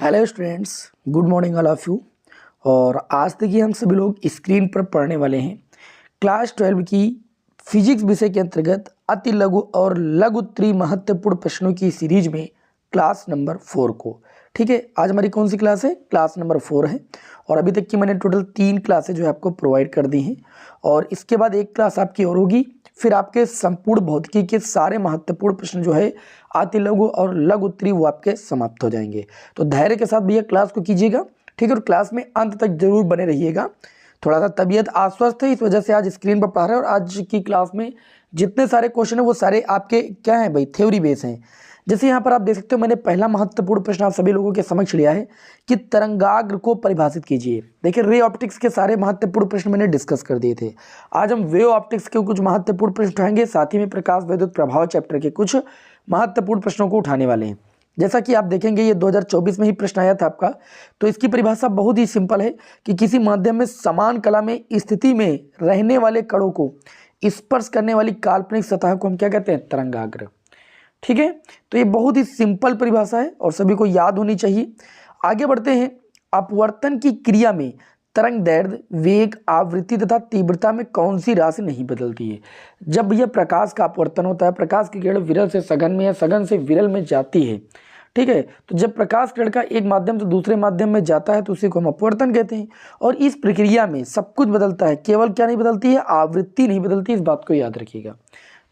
Hello students, good morning all of you. और आज देखिए हम सभी लोग स्क्रीन पर पढ़ने वाले हैं क्लास 12 की फिजिक्स विषय के अंतर्गत अति लघु और लघु महत्वपूर्ण प्रश्नों की सीरीज में क्लास नंबर 4 को। ठीक है, आज हमारी कौन सी क्लास है? क्लास नंबर 4 है। और अभी तक की मैंने टोटल 3 क्लासेज जो है आपको प्रोवाइड कर दी हैं और इसके बाद एक क्लास आपकी और होगी। फिर आपके संपूर्ण भौतिकी के सारे महत्वपूर्ण प्रश्न जो है अति लघु और लघु उत्तरी वो आपके समाप्त हो जाएंगे। तो धैर्य के साथ भैया क्लास को कीजिएगा, ठीक है, और क्लास में अंत तक जरूर बने रहिएगा। थोड़ा सा तबीयत अस्वस्थ है, इस वजह से आज स्क्रीन पर पढ़ा रहे हैं। और आज की क्लास में जितने सारे क्वेश्चन है वो सारे आपके क्या हैं भाई, थ्योरी बेस हैं। जैसे यहाँ पर आप देख सकते हो, मैंने पहला महत्वपूर्ण प्रश्न आप सभी लोगों के समक्ष लिया है कि तरंगाग्र को परिभाषित कीजिए। देखिए, रे ऑप्टिक्स के सारे महत्वपूर्ण प्रश्न मैंने डिस्कस कर दिए थे। आज हम वेव ऑप्टिक्स के कुछ महत्वपूर्ण प्रश्न उठाएंगे, साथ ही में प्रकाश विद्युत प्रभाव चैप्टर के कुछ महत्वपूर्ण प्रश्नों को उठाने वाले हैं। जैसा कि आप देखेंगे ये 2024 में ही प्रश्न आया था आपका। तो इसकी परिभाषा बहुत ही सिंपल है कि किसी माध्यम में समान कला में स्थिति में रहने वाले कणों को स्पर्श करने वाली काल्पनिक सतह को हम क्या कहते हैं? तरंगाग्र। ठीक है, तो ये बहुत ही सिंपल परिभाषा है और सभी को याद होनी चाहिए। आगे बढ़ते हैं। अपवर्तन की क्रिया में तरंग दैर्ध्य, वेग, आवृत्ति तथा तीव्रता में कौन सी राशि नहीं बदलती है? जब यह प्रकाश का अपवर्तन होता है, प्रकाश की किरण विरल से सघन में या सघन से विरल में जाती है, ठीक है, तो जब प्रकाश किरण का एक माध्यम से दूसरे माध्यम में जाता है तो उसी को हम अपवर्तन कहते हैं। और इस प्रक्रिया में सब कुछ बदलता है, केवल क्या नहीं बदलती है? आवृत्ति नहीं बदलती। इस बात को याद रखिएगा,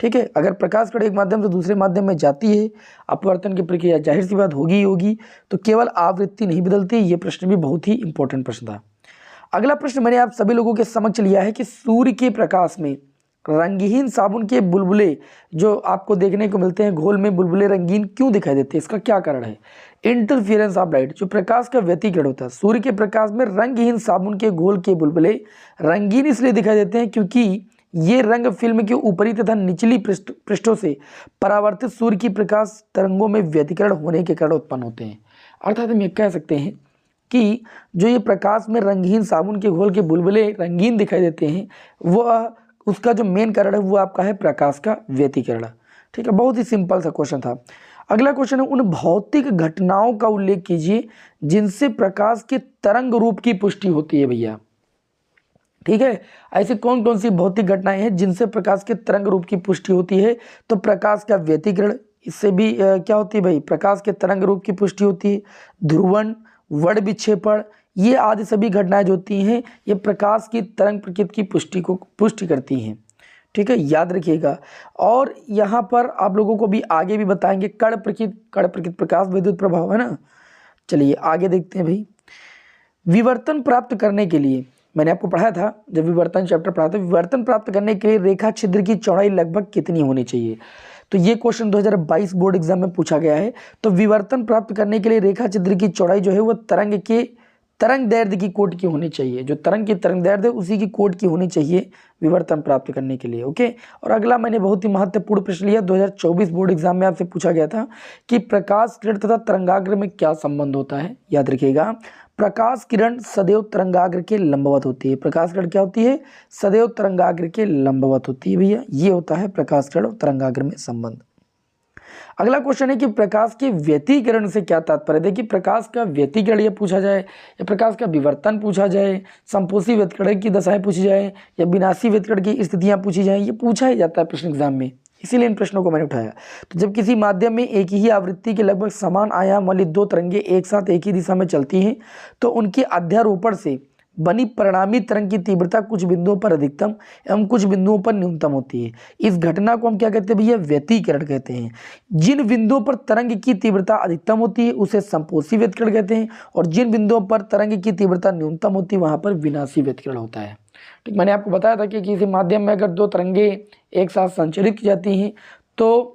ठीक है। अगर प्रकाश किरण एक माध्यम से दूसरे माध्यम में जाती है, अपवर्तन की प्रक्रिया जाहिर सी बात होगी ही होगी, तो केवल आवृत्ति नहीं बदलती। ये प्रश्न भी बहुत ही इंपॉर्टेंट प्रश्न था। अगला प्रश्न मैंने आप सभी लोगों के समक्ष लिया है कि सूर्य के प्रकाश में रंगहीन साबुन के बुलबुले जो आपको देखने को मिलते हैं, घोल में बुलबुले रंगीन क्यों दिखाई देते हैं? इसका क्या कारण है? इंटरफियरेंस ऑफ लाइट, जो प्रकाश का व्यतिकरण होता है। सूर्य के प्रकाश में रंगहीन साबुन के घोल के बुलबुले रंगीन इसलिए दिखाई देते हैं क्योंकि ये रंग फिल्म के ऊपरी तथा निचली पृष्ठों से परावर्तित सूर्य की प्रकाश तरंगों में व्यतिकरण होने के कारण उत्पन्न होते हैं। अर्थात हम ये कह सकते हैं कि जो ये प्रकाश में रंगहीन साबुन के घोल के बुलबुले रंगीन दिखाई देते हैं, वह उसका जो मेन कारण है वो आपका है प्रकाश का व्यतिकरण। ठीक है, बहुत ही सिंपल सा क्वेश्चन था। अगला क्वेश्चन है, उन भौतिक घटनाओं का उल्लेख कीजिए जिनसे प्रकाश के तरंग रूप की पुष्टि होती है। भैया ठीक है, ऐसी कौन कौन सी भौतिक घटनाएं हैं जिनसे प्रकाश के तरंग रूप की पुष्टि होती है? तो प्रकाश का व्यतिकरण, इससे भी क्या होती है भाई? प्रकाश के तरंग रूप की पुष्टि होती है। ध्रुवण, वर्ण विक्षेपण, ये आदि सभी घटनाएं जो होती हैं ये प्रकाश की तरंग प्रकृति की पुष्टि करती हैं। ठीक है, याद रखिएगा। और यहाँ पर आप लोगों को भी आगे भी बताएंगे कण प्रकृति प्रकाश विद्युत प्रभाव है ना। चलिए आगे देखते हैं भाई। विवर्तन प्राप्त करने के लिए, मैंने आपको पढ़ाया था जब विवर्तन चैप्टर पढ़ा था, विवर्तन प्राप्त करने के लिए रेखा छिद्र की चौड़ाई लगभग कितनी होनी चाहिए? तो ये क्वेश्चन 2022 बोर्ड एग्जाम में पूछा गया है। तो विवर्तन प्राप्त करने के लिए रेखा छिद्र की चौड़ाई जो है वो तरंग दैर्ध्य की कोटि की होनी चाहिए। जो तरंग की तरंग दैर्ध्य है उसी की कोटि की होनी चाहिए विवर्तन प्राप्त करने के लिए। ओके, और अगला मैंने बहुत ही महत्वपूर्ण प्रश्न लिया, 2024 बोर्ड एग्जाम में आपसे पूछा गया था कि प्रकाश किरण तथा तरंगाग्र में क्या संबंध होता है? याद रखिएगा, प्रकाश किरण सदैव तरंगाग्र के लंबवत होती है। प्रकाश किरण क्या होती है? सदैव तरंगाग्र के लंबवत होती है। भैया ये होता है प्रकाश किरण और तरंगाग्र में संबंध। अगला क्वेश्चन है कि प्रकाश के व्यतिकरण से क्या तात्पर्य? देखिए, प्रकाश का व्यतिकरण ये पूछा जाए या प्रकाश का विवर्तन पूछा जाए, संपोषी व्यतिकरण की दशाएं पूछी जाए या विनाशी व्यतिकरण की स्थितियां पूछी जाए, ये पूछा ही जाता है प्रश्न एग्जाम में, इसीलिए इन प्रश्नों को मैंने उठाया। तो जब किसी माध्यम में एक ही आवृत्ति के लगभग समान आयाम वाली दो तरंगे एक साथ एक ही दिशा में चलती हैं तो उनके अध्यारोपण से बनी परिणामी तरंग की तीव्रता कुछ बिंदुओं पर अधिकतम एवं कुछ बिंदुओं पर न्यूनतम होती है। इस घटना को हम क्या कहते हैं भैया? व्यतिकरण कहते हैं। जिन बिंदुओं पर तरंग की तीव्रता अधिकतम होती है उसे संपोषी व्यतिकरण कहते हैं, और जिन बिंदुओं पर तरंग की तीव्रता न्यूनतम होती है वहां पर विनाशी व्यतिकरण होता है। ठीक, मैंने आपको बताया था कि किसी माध्यम में अगर दो तरंगे एक साथ संचरित की जाती हैं तो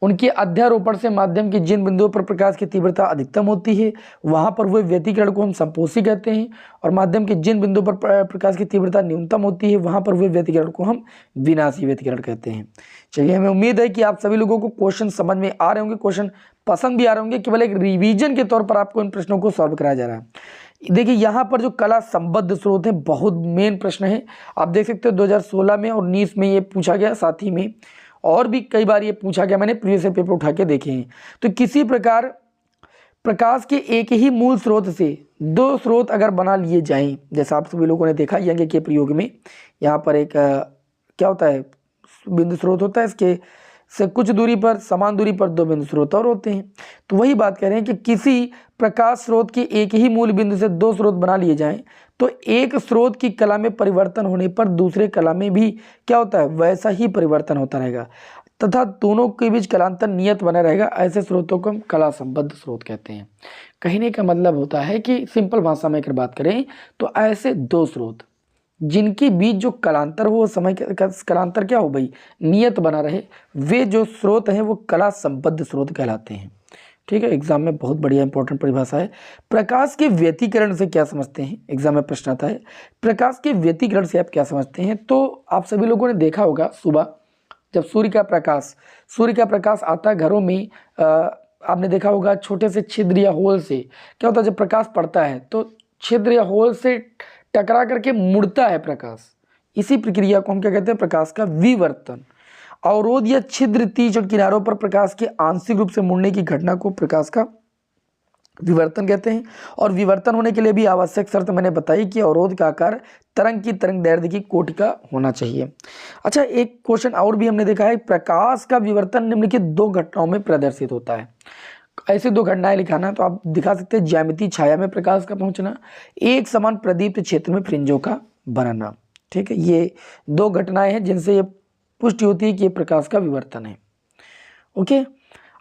उनके अध्यारोपण से माध्यम के जिन बिंदुओं पर प्रकाश की तीव्रता अधिकतम होती है वहां पर हुए व्यतिकरण को हम संपोषी कहते हैं, और माध्यम के जिन बिंदुओं पर प्रकाश की तीव्रता न्यूनतम होती है वहां पर हुए व्यतिकरण को हम विनाशी व्यतिकरण कहते हैं। चलिए, हमें उम्मीद है कि आप सभी लोगों को क्वेश्चन समझ में आ रहे होंगे, क्वेश्चन पसंद भी आ रहे होंगे। केवल एक रिवीजन के तौर पर आपको इन प्रश्नों को सॉल्व कराया जा रहा है। देखिए, यहाँ पर जो कला संबद्ध स्रोत है बहुत मेन प्रश्न है। आप देख सकते हो 2016 में और 19 में ये पूछा गया, साथ ही में और भी कई बार ये पूछा गया, मैंने प्रीवियस पेपर उठा के देखे हैं। तो किसी प्रकार प्रकाश के एक ही मूल स्रोत से दो स्रोत अगर बना लिए जाएं, जैसा आप सभी लोगों ने देखा यंग के प्रयोग में, यहाँ पर एक क्या होता है, बिंदु स्रोत होता है, इसके से कुछ दूरी पर, समान दूरी पर दो बिंदु स्रोत और होते हैं। तो वही बात कह रहे हैं कि किसी प्रकाश स्रोत के एक ही मूल बिंदु से दो स्रोत बना लिए जाएं तो एक स्रोत की कला में परिवर्तन होने पर दूसरे कला में भी क्या होता है, वैसा ही परिवर्तन होता रहेगा तथा दोनों के बीच कलांतर नियत बना रहेगा। ऐसे स्रोतों को हम कला संबद्ध स्रोत कहते हैं। कहने का मतलब होता है कि सिंपल भाषा में अगर बात करें तो ऐसे दो स्रोत जिनके बीच जो कलांतर हो, समय का कलांतर क्या हो भाई, नियत बना रहे, वे जो स्रोत हैं वो कला संबद्ध स्रोत कहलाते हैं। ठीक है, एग्जाम में बहुत बढ़िया इंपॉर्टेंट परिभाषा है। प्रकाश के व्यतिकरण से क्या समझते हैं, एग्जाम में प्रश्न आता है, प्रकाश के व्यतिकरण से आप क्या समझते हैं। तो आप सभी लोगों ने देखा होगा सुबह जब सूर्य का प्रकाश आता है घरों में, आपने देखा होगा छोटे से छिद्र या होल से क्या होता है, जब प्रकाश पड़ता है तो छिद्र या होल से टकरा करके मुड़ता है प्रकाश। इसी प्रक्रिया को हम क्या कहते हैं, प्रकाश का विवर्तन। अवरोध या छिद्र, तीज और किनारों पर प्रकाश के आंशिक रूप से मुड़ने की घटना को प्रकाश का विवर्तन कहते हैं। और विवर्तन होने के लिए भी आवश्यक शर्त मैंने बताई कि अवरोध का आकार तरंग की तरंग दैर्ध्य की कोटि का होना चाहिए। अच्छा, एक क्वेश्चन और भी हमने देखा है, प्रकाश का विवर्तन निम्नलिखित दो घटनाओं में प्रदर्शित होता है। ऐसी दो घटनाएं लिखाना, तो आप दिखा सकते हैं ज्यामितीय छाया में प्रकाश का पहुंचना, एक समान प्रदीप्त क्षेत्र में फ्रिंजों का बनाना। ठीक है, ये दो घटनाएं हैं जिनसे ये पुष्टि होती है कि ये प्रकाश का विवर्तन है। ओके,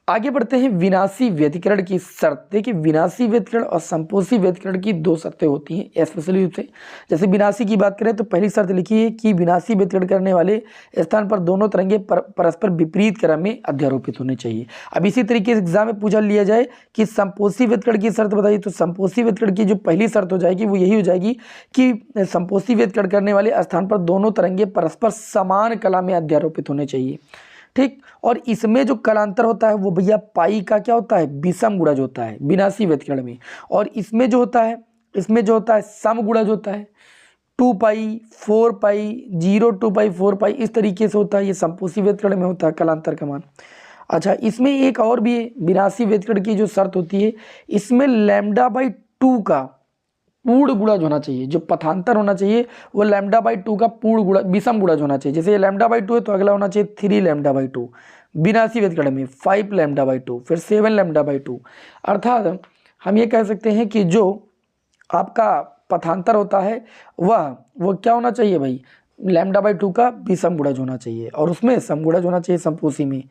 आगे बढ़ते हैं। विनाशी व्यतिकरण की शर्त। देखिए, विनाशी व्यतिकरण और संपोषी व्यतिकरण की दो शर्तें होती हैं स्पेशली रूप से। जैसे विनाशी की बात करें तो पहली शर्त लिखी है कि विनाशी व्यतिकरण करने वाले स्थान पर दोनों तरंगे परस्पर विपरीत क्रम में अध्यारोपित होने चाहिए। अब इसी तरीके से एग्जाम में पूछा लिया जाए कि संपोषी व्यतिकरण की शर्त बताइए, तो संपोषी व्यतिकरण की जो पहली शर्त हो जाएगी वो यही हो जाएगी कि संपोषी व्यतिकरण करने वाले स्थान पर दोनों तरंगे परस्पर समान कला में अध्यारोपित होने चाहिए। ठीक, और इसमें जो कलांतर होता है वो भैया पाई का क्या होता है, विषम गुणज होता है विनाशी व्यतिकरण में। और इसमें जो होता है सम गुणज होता है, 2 पाई 4 पाई 0 2 पाई 4 पाई, इस तरीके से होता है। ये संपोषी व्यतिकरण में होता है कलांतर का मान। अच्छा, इसमें एक और भी है, विनाशी व्यतिकरण की जो शर्त होती है, इसमें λ/2 का पूर्ण गुणज होना चाहिए। जो पथांतर होना चाहिए वो λ/2 का पूर्ण गुणज, विषम गुणज होना चाहिए। जैसे ये λ/2 है तो अगला होना चाहिए 3 λ/2, विनाशी व्यतिकरण में 5 λ/2, फिर 7 λ/2। अर्थात हम ये कह सकते हैं कि जो आपका पथांतर होता है वो क्या होना चाहिए भाई, λ/2 का विषम गुणज होना चाहिए, और उसमें सम गुणज होना चाहिए संपोषी में।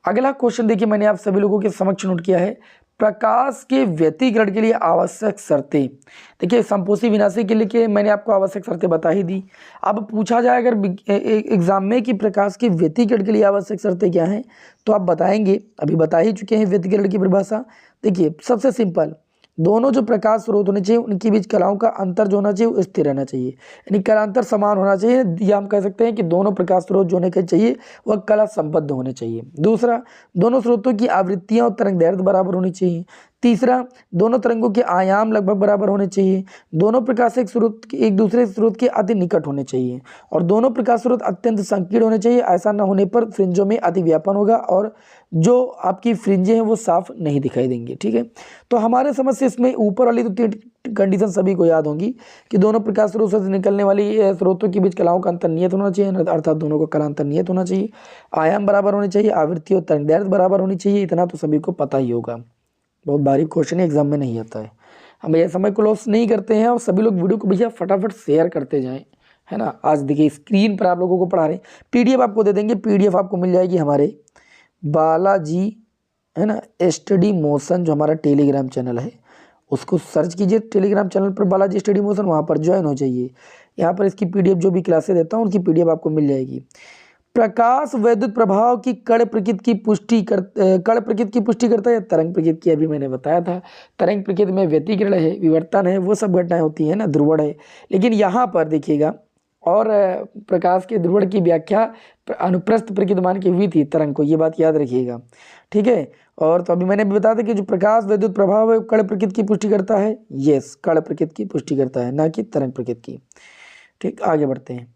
अगला क्वेश्चन देखिए, मैंने आप सभी लोगों के समक्ष नोट किया है, प्रकाश के व्यतिकरण के लिए आवश्यक शर्तें। देखिए, संपोषी विनाशी के लिए मैंने आपको आवश्यक शर्तें बता ही दी। अब पूछा जाए अगर एग्जाम में कि प्रकाश के व्यतिकरण के लिए आवश्यक शर्तें क्या हैं, तो आप बताएंगे, अभी बता ही चुके हैं व्यतिकरण की परिभाषा। देखिए, सबसे सिंपल, दोनों जो प्रकाश स्रोत होने चाहिए उनके बीच कलाओं का अंतर जो होना चाहिए वो स्थिर रहना चाहिए, यानी कलांतर समान होना चाहिए, या हम कह सकते हैं कि दोनों प्रकाश स्रोत जो होने के चाहिए वह कला संबद्ध होने चाहिए। दूसरा, दोनों स्रोतों की आवृत्तियां और तरंग दैर्ध्य बराबर होनी चाहिए। तीसरा, दोनों तरंगों के आयाम लगभग बराबर होने चाहिए। दोनों प्रकाश स्रोत एक दूसरे स्रोत के अति निकट होने चाहिए, और दोनों प्रकाश स्रोत अत्यंत संकीर्ण होने चाहिए। ऐसा न होने पर फ्रिंजों में अति व्यापन होगा और जो आपकी फ्रिंजें हैं वो साफ नहीं दिखाई देंगी। ठीक है, तो हमारे समझ से इसमें ऊपर वाली तो 3 कंडीशन सभी को याद होंगी कि दोनों प्रकाश स्रोत से निकलने वाली स्रोतों के बीच कलाओं का अंतर नियत होना चाहिए, अर्थात दोनों का कलांतर नियत होना चाहिए, आयाम बराबर होने चाहिए, आवृत्ति और तरंग दैर्ध्य बराबर होनी चाहिए। इतना तो सभी को पता ही होगा, बहुत बारीक क्वेश्चन है, एग्जाम में नहीं आता है। हम भैया समय को लॉस नहीं करते हैं, और सभी लोग वीडियो को भैया फटाफट शेयर करते जाएं, है ना। आज देखिए स्क्रीन पर आप लोगों को पढ़ा रहे हैं, पीडीएफ आपको दे देंगे, पीडीएफ आपको मिल जाएगी हमारे बालाजी, है ना, स्टडी मोशन, जो हमारा टेलीग्राम चैनल है उसको सर्च कीजिए, टेलीग्राम चैनल पर बालाजी स्टडी मोशन, वहाँ पर ज्वाइन हो जाइए। यहाँ पर इसकी पीडीएफ जो भी क्लासेस देता हूँ उनकी पीडीएफ आपको मिल जाएगी। प्रकाश वैद्युत प्रभाव की कण प्रकृति की पुष्टि करता है या तरंग प्रकृति की, अभी मैंने बताया था। तरंग प्रकृति में व्यतिकरण है, विवर्तन है, वो सब घटनाएं होती हैं ना, ध्रुवण है। लेकिन यहाँ पर देखिएगा, और प्रकाश के ध्रुवण की व्याख्या अनुप्रस्थ प्रकृति मान के हुई थी तरंग को, ये बात याद रखिएगा। ठीक है, और तो अभी मैंने भी बताया था कि जो प्रकाश वैद्युत प्रभाव है कण प्रकृति की पुष्टि करता है, यस, कण प्रकृति की पुष्टि करता है, ना कि तरंग प्रकृति की। ठीक, आगे बढ़ते हैं।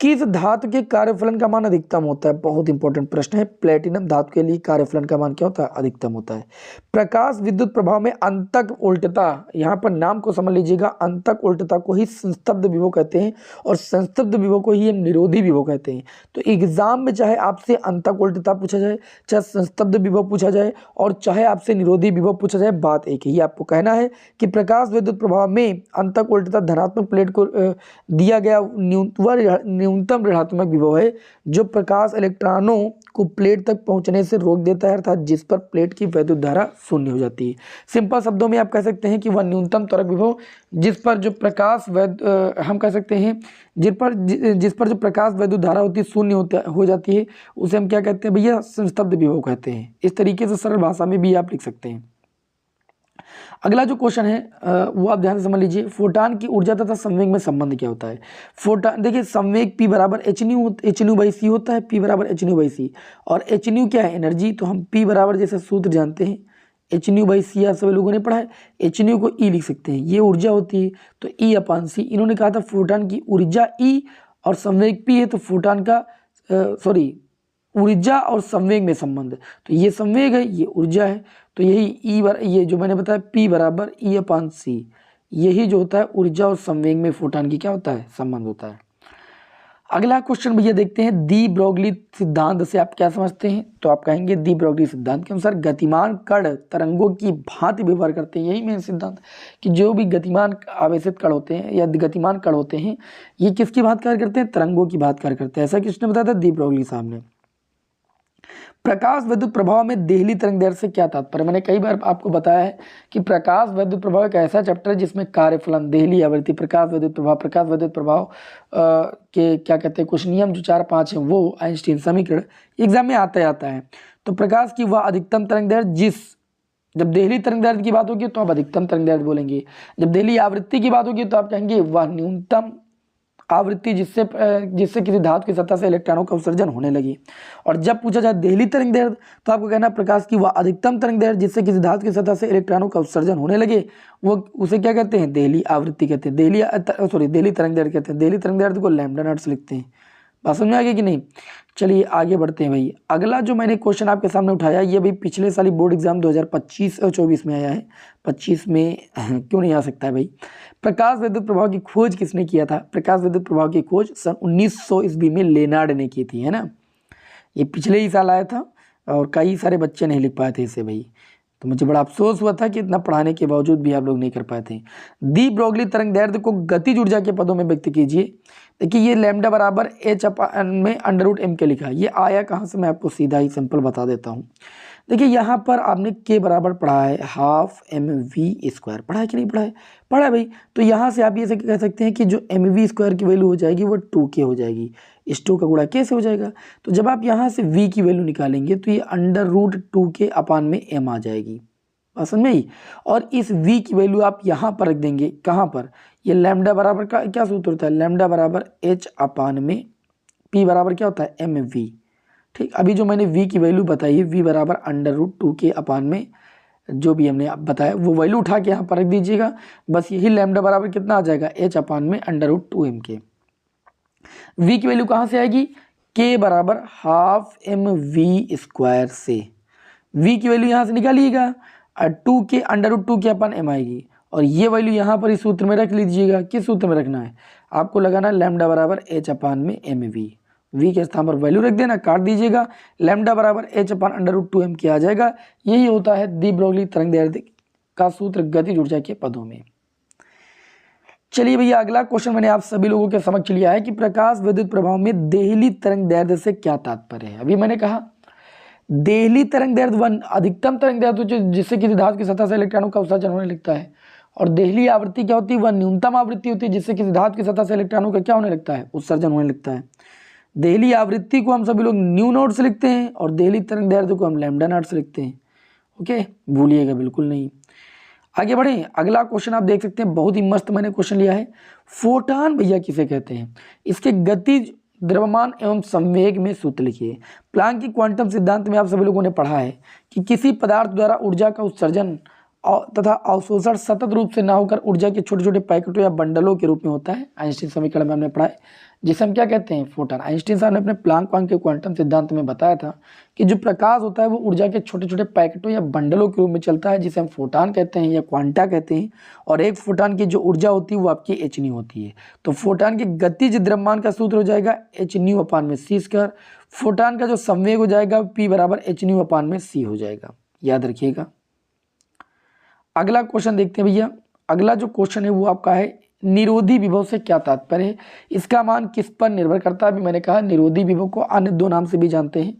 किस धातु के कार्यफलन का मान अधिकतम होता है? बहुत इंपॉर्टेंट प्रश्न है। प्लेटिनम धातु के लिए कार्यफलन का मान क्या होता है? अधिकतम होता है। प्रकाश विद्युत प्रभाव में अंतक उल्टता, यहाँ पर नाम को समझ लीजिएगा, अंतक उल्टता को ही संस्तब्ध विभव कहते हैं और संस्तब्ध विभव को ही हम निरोधी विभव कहते हैं। तो एग्जाम में चाहे आपसे अंतक उल्टता पूछा जाए, चाहे संस्तब्ध विभव पूछा जाए और चाहे आपसे निरोधी विभव पूछा जाए, बात एक ही आपको कहना है कि प्रकाश विद्युत प्रभाव में अंतक उल्टता धनात्मक प्लेट को दिया गया न्यूनतम ऋणात्मक विभव है जो प्रकाश इलेक्ट्रॉनों को प्लेट तक पहुंचने से रोक देता है, अर्थात जिस पर प्लेट की वैद्युत धारा शून्य हो जाती है। सिंपल शब्दों में आप कह सकते हैं कि वह न्यूनतम त्वरक विभव जिस पर जो प्रकाश हम कह सकते हैं जिस पर जो प्रकाश वैद्युत धारा होती है शून्य हो जाती है, उसे हम क्या कहते हैं भैया? संस्तब्ध विभव कहते हैं। इस तरीके से सरल भाषा में भी आप लिख सकते हैं। अगला जो क्वेश्चन है वो आप ध्यान से समझ लीजिए। फोटान की ऊर्जा तथा संवेग में संबंध क्या होता है? फोटान देखिए, संवेग P बराबर एच न्यू बाई सी होता है, P बराबर एच न्यू बाई सी, और एच न्यू क्या है? एनर्जी। तो हम P बराबर जैसे सूत्र जानते हैं एच न्यू बाई सी, आप सभी लोगों ने पढ़ा है। एच न्यू को ई लिख सकते हैं, ये ऊर्जा होती है, तो ई अपान सी। इन्होंने कहा था फोटान की ऊर्जा ई और संवेग P है, तो फोटान का ऊर्जा और संवेग में संबंध, तो ये संवेग है, ये ऊर्जा है, तो यही ये जो मैंने बताया P बराबर ई अपान सी, यही जो होता है ऊर्जा और संवेग में फोटान की क्या होता है? संबंध होता है। अगला क्वेश्चन भैया देखते हैं, दी ब्रोगली सिद्धांत से आप क्या समझते हैं? तो आप कहेंगे दी ब्रोगली सिद्धांत के अनुसार गतिमान कण तरंगों की भांति व्यवहार करते हैं। यही मेन सिद्धांत कि जो भी गतिमान आवेशित कण होते हैं या गतिमान कण होते हैं, ये किसकी भांति कार्य करते हैं? तरंगों की भांति कार्य करते हैं। ऐसा किसने बताया था? दी ब्रोगली साहब ने। प्रकाश विद्युत प्रभाव में देहली तरंग दैर्ध्य से क्या तात्पर्य? मैंने कई बार आपको बताया है कि प्रकाश विद्युत प्रभाव एक ऐसा चैप्टर है जिसमें कार्यफलन, देहली आवृत्ति, प्रकाश विद्युत प्रभाव के क्या कहते हैं कुछ नियम जो 4-5 हैं, वो आइंस्टीन समीकरण एग्जाम में आता है। तो प्रकाश की वह अधिकतम तरंग दैर्ध्य जब देहली तरंग दैर्ध्य की बात होगी तो आप अधिकतम तरंग दैर्ध्य बोलेंगे, जब देहली आवृत्ति की बात होगी तो आप कहेंगे वह न्यूनतम आवृत्ति जिससे किसी धातु की सतह से इलेक्ट्रॉनों का उत्सर्जन होने लगी। और जब पूछा जाए देहली तरंग दैर्ध्य तो आपको कहना प्रकाश की वह अधिकतम तरंग दैर्ध्य जिससे किसी धातु की सतह से इलेक्ट्रॉनों का उत्सर्जन होने लगे, वो उसे क्या कहते हैं? देहली आवृत्ति कहते हैं, देहली तरंग दैर्ध्य कहते हैं। देहली तरंग दैर्ध्य को लैम्डा नॉट से लिखते हैं। बात समझ में आ गई कि नहीं? चलिए आगे बढ़ते हैं भाई। अगला जो मैंने क्वेश्चन आपके सामने उठाया, ये भाई पिछले साल बोर्ड एग्जाम 2025 और 24 में आया है, 25 में क्यों नहीं आ सकता है भाई? प्रकाश विद्युत प्रभाव की खोज किसने किया था? प्रकाश विद्युत प्रभाव की खोज सन 1900 ईस्वी में लेनार्ड ने की थी, है ना। ये पिछले ही साल आया था और कई सारे बच्चे नहीं लिख पाए थे इसे भाई, तो मुझे बड़ा अफसोस हुआ था कि इतना पढ़ाने के बावजूद भी आप लोग नहीं कर पाए थे। दी ब्रोगली तरंग दैर्ध्य को गतिज ऊर्जा के पदों में व्यक्त कीजिए। देखिए ये लैम्डा बराबर एच अपान में अंडर रूट एम के लिखा है, ये आया कहाँ से मैं आपको सीधा ही सिंपल बता देता हूँ। देखिए यहाँ पर आपने के बराबर पढ़ा है हाफ एम वी स्क्वायर, पढ़ा है कि नहीं पढ़ा है? पढ़ा है भाई। तो यहाँ से आप ये कह सकते हैं कि जो एम वी स्क्वायर की वैल्यू हो जाएगी वो 2k हो जाएगी, इस 2 का गुणा कैसे हो जाएगा? तो जब आप यहाँ से v की वैल्यू निकालेंगे तो ये अंडर रूट 2k अपान में m आ जाएगी, समझ में ही। और इस v की वैल्यू आप यहाँ पर रख देंगे, कहाँ पर? ये लैम्डा बराबर का क्या सूत्र होता है? लैम्डा बराबर h अपान में p बराबर क्या होता है? M V. ठीक, अभी जो मैंने v की वैल्यू बताई है v बराबर अंडर रूट 2k अपान में जो भी हमने बताया वो वैल्यू उठा के यहाँ पर रख दीजिएगा। बस यही लैम्डा बराबर कितना आ जाएगा? h अपान में अंडर रूट 2m के। v की वैल्यू कहाँ से आएगी? k बराबर हाफ एम वी स्क्वायर से v की वैल्यू यहाँ से निकालिएगा, 2k अंडर रूट 2k अपान m आएगी, और ये वैल्यू यहाँ पर इस सूत्र में रख लीजिएगा। किस सूत्र में रखना है आपको? लगाना लैम्डा बराबर h अपान में एम वी, v के स्थान पर वैल्यू रख देना, काट दीजिएगा, लैम्डा बराबर h upon under root 2m के आ जाएगा। यही होता है दी ब्रोगली तरंग दैर्ध्य का सूत्र गतिज ऊर्जा के पदों में। चलिए भैया अगला क्वेश्चन मैंने आप सभी लोगों के समक्ष लिया है कि प्रकाश विद्युत प्रभाव में देहली तरंग दैर्ध्य से क्या तात्पर्य है? अभी मैंने कहा देहली तरंग दैर्ध्य वन अधिकतम तरंग दैर्ध्य जिससे किसी धातु की सतह से इलेक्ट्रॉनों का उत्सर्जन होने लगता है, और देहली आवृत्ति क्या होती है? वह न्यूनतम आवृत्ति होती है जिससे किसी धातु की सतह से इलेक्ट्रॉनों का क्या होने लगता है? उत्सर्जन होने लगता है। देहली आवृत्ति को हम सभी लोग न्यू नॉट से लिखते हैं और देहली तरंग दैर्ध्य को हम लैम्डा नॉट से लिखते हैं। ओके, भूलिएगा बिल्कुल नहीं। आगे बढ़े, अगला क्वेश्चन आप देख सकते हैं, बहुत ही मस्त मैंने क्वेश्चन लिया है। फोटान भैया किसे कहते हैं? इसके गतिज, द्रव्यमान एवं संवेग में सूत्र लिखिए। प्लांक की क्वांटम सिद्धांत में आप सभी लोगों ने पढ़ा है कि किसी पदार्थ द्वारा ऊर्जा का उत्सर्जन तथा अवशोषण सतत रूप से ना होकर ऊर्जा के छोटे छोटे पैकेटों या बंडलों के रूप में होता है। आइंस्टीन समीकरण में हमने पढ़ा है, जिसे हम क्या कहते हैं, फोटॉन। आइंस्टीन साहब ने अपने प्लांक के क्वांटम सिद्धांत में बताया था कि जो प्रकाश होता है वो ऊर्जा के छोटे छोटे पैकेटों या बंडलों के रूप में चलता है, जिसे हम फोटॉन कहते हैं या क्वांटा कहते हैं। और एक फोटॉन की जो ऊर्जा होती है वो आपकी h न्यू होती है। तो फोटॉन की गतिज द्रव्यमान का सूत्र हो जाएगा h न्यू अपान में c स्क्वायर। फोटॉन का जो संवेग हो जाएगा p बराबर h न्यू अपान में c हो जाएगा, याद रखिएगा। अगला क्वेश्चन देखते हैं भैया। अगला जो क्वेश्चन है वो आपका है, निरोधी विभव से क्या तात्पर्य है, इसका मान किस पर निर्भर करता है। अभी मैंने कहा निरोधी विभव को अन्य दो नाम से भी जानते हैं,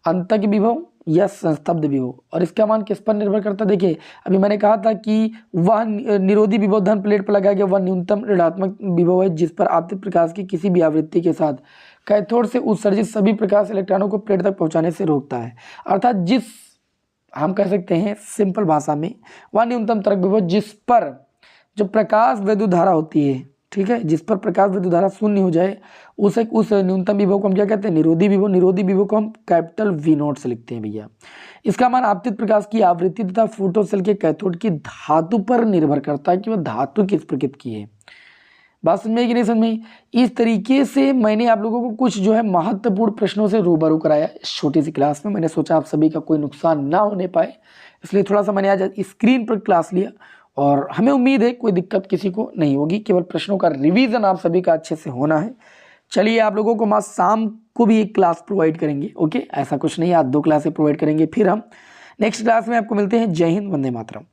अंतक विभव या संस्तब्ध विभव। और इसका मान किस पर निर्भर करता है, देखिए अभी मैंने कहा था कि वह निरोधी विभव धन प्लेट पर लगाया गया वह न्यूनतम ऋणात्मक विभव है जिस पर आपतित प्रकाश की किसी भी आवृत्ति के साथ कैथोड से उत्सर्जित सभी प्रकाश इलेक्ट्रॉनों को प्लेट तक पहुंचाने से रोकता है। अर्थात जिस, हम कह सकते हैं सिंपल भाषा में, वह न्यूनतम तरंग विभव जिस पर जो प्रकाश विद्युत धारा होती है, ठीक है, जिस पर प्रकाश विद्युत धारा शून्य हो जाए, उस न्यूनतम विभव को हम क्या कहते हैं, निरोधी विभव। निरोधी विभव को हम कैपिटल V0 से लिखते हैं भैया। इसका मान आपतित प्रकाश की आवृत्ति तथा फोटो सेल के कैथोड की धातु पर निर्भर करता है कि वह धातु किस प्रकृति की है। बात समझ में कि नहीं समझ में। इस तरीके से मैंने आप लोगों को कुछ जो है महत्वपूर्ण प्रश्नों से रूबरू कराया इस छोटी सी क्लास में। मैंने सोचा आप सभी का कोई नुकसान ना होने पाए, इसलिए थोड़ा सा मैंने आज स्क्रीन पर क्लास लिया और हमें उम्मीद है कोई दिक्कत किसी को नहीं होगी। केवल प्रश्नों का रिवीजन आप सभी का अच्छे से होना है। चलिए, आप लोगों को शाम को भी एक क्लास प्रोवाइड करेंगे। ओके, ऐसा कुछ नहीं, आज 2 क्लासें प्रोवाइड करेंगे। फिर हम नेक्स्ट क्लास में आपको मिलते हैं। जय हिंद, वंदे मातरम।